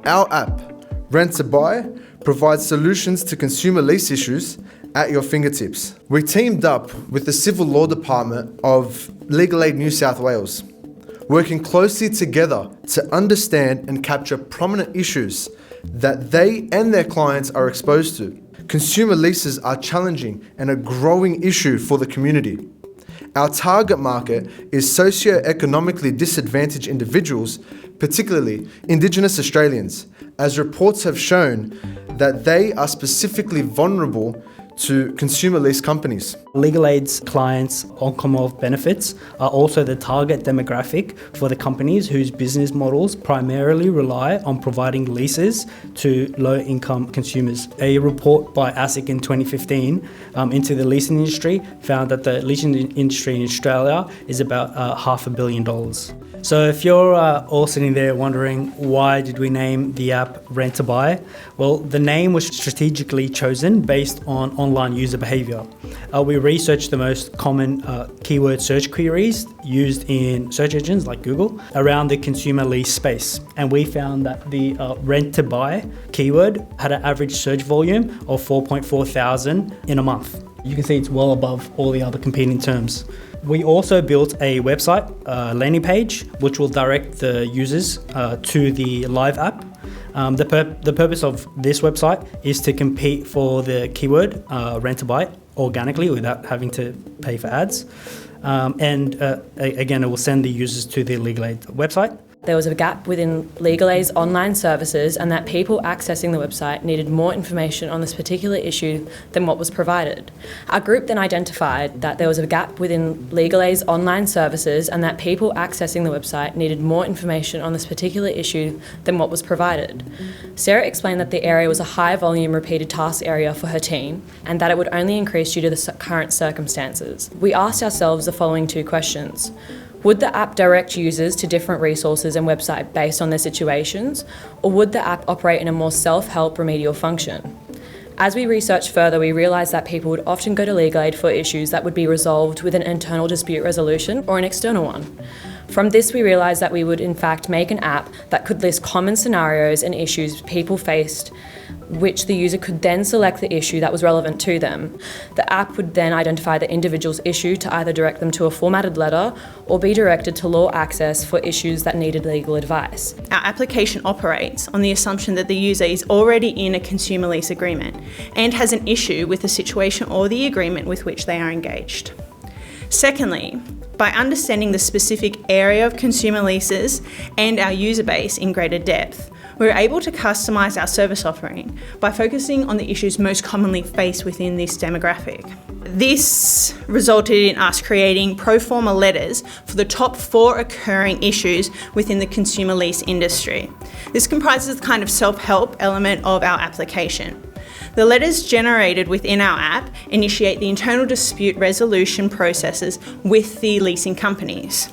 Our app, Rent to Buy, provides solutions to consumer lease issues at your fingertips. We teamed up with the Civil Law Department of Legal Aid New South Wales, working closely together to understand and capture prominent issues that they and their clients are exposed to. Consumer leases are challenging and a growing issue for the community. Our target market is socioeconomically disadvantaged individuals, particularly Indigenous Australians, as reports have shown that they are specifically vulnerable to consumer lease companies. Legal Aid's clients on Commonwealth benefits are also the target demographic for the companies whose business models primarily rely on providing leases to low-income consumers. A report by ASIC in 2015 into the leasing industry found that the leasing industry in Australia is about $500 million. So if you're all sitting there wondering why did we name the app Rent to Buy, well, the name was strategically chosen based on online user behavior. We researched the most common keyword search queries used in search engines like Google around the consumer lease space, and we found that the Rent to Buy keyword had an average search volume of 4.4 thousand in a month. You can see it's well above all the other competing terms. We also built a website, landing page, which will direct the users to the live app. The purpose of this website is to compete for the keyword Rent to Buy organically without having to pay for ads. Again, it will send the users to the Legal Aid website. There was a gap within Legal Aid's online services, and that people accessing the website needed more information on this particular issue than what was provided. Our group then identified that there was a gap within Legal Aid's online services and that people accessing the website needed more information on this particular issue than what was provided. Sarah explained that the area was a high volume repeated task area for her team and that it would only increase due to the current circumstances. We asked ourselves the following two questions. Would the app direct users to different resources and websites based on their situations, or would the app operate in a more self-help remedial function? As we researched further, we realised that people would often go to Legal Aid for issues that would be resolved with an internal dispute resolution or an external one. From this, we realised that we would in fact make an app that could list common scenarios and issues people faced, which the user could then select the issue that was relevant to them. The app would then identify the individual's issue to either direct them to a formatted letter or be directed to law access for issues that needed legal advice. Our application operates on the assumption that the user is already in a consumer lease agreement and has an issue with the situation or the agreement with which they are engaged. Secondly, by understanding the specific area of consumer leases and our user base in greater depth, we're able to customise our service offering by focusing on the issues most commonly faced within this demographic. This resulted in us creating pro forma letters for the top 4 occurring issues within the consumer lease industry. This comprises the kind of self-help element of our application. The letters generated within our app initiate the internal dispute resolution processes with the leasing companies.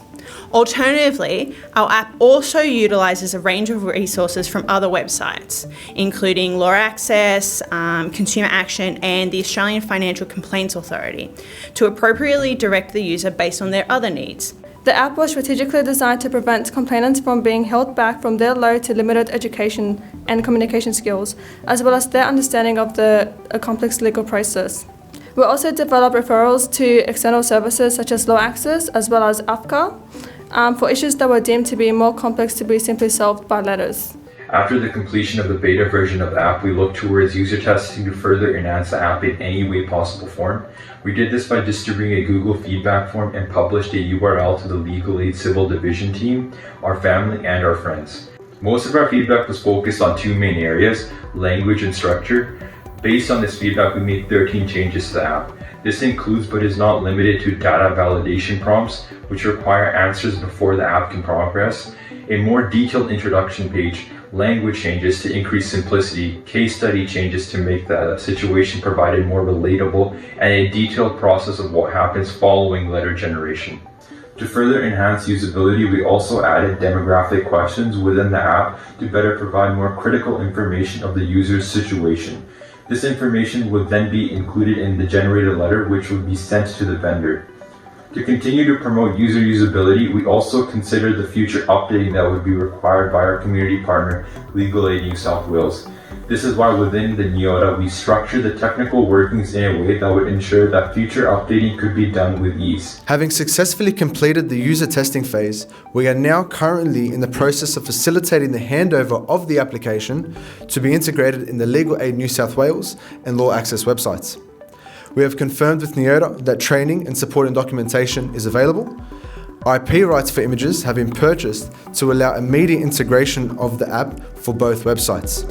Alternatively, our app also utilises a range of resources from other websites, including Law Access, Consumer Action and the Australian Financial Complaints Authority, to appropriately direct the user based on their other needs. The app was strategically designed to prevent complainants from being held back from their low to limited education and communication skills, as well as their understanding of the complex legal process. We also develop referrals to external services such as Law Access as well as AFCA for issues that were deemed to be more complex to be simply solved by letters. After the completion of the beta version of the app, we looked towards user testing to further enhance the app in any way possible form. We did this by distributing a Google feedback form and published a URL to the Legal Aid Civil Division team, our family, and our friends. Most of our feedback was focused on 2 main areas, language and structure. Based on this feedback, we made 13 changes to the app. This includes but is not limited to data validation prompts, which require answers before the app can progress, a more detailed introduction page, language changes to increase simplicity, case study changes to make the situation provided more relatable, and a detailed process of what happens following letter generation. To further enhance usability, we also added demographic questions within the app to better provide more critical information of the user's situation. This information would then be included in the generated letter, which would be sent to the vendor. To continue to promote user usability, we also consider the future updating that would be required by our community partner, Legal Aid New South Wales. This is why within the NEOTA, we structure the technical workings in a way that would ensure that future updating could be done with ease. Having successfully completed the user testing phase, we are now currently in the process of facilitating the handover of the application to be integrated in the Legal Aid New South Wales and Law Access websites. We have confirmed with NEOTA that training and support and documentation is available. IP rights for images have been purchased to allow immediate integration of the app for both websites.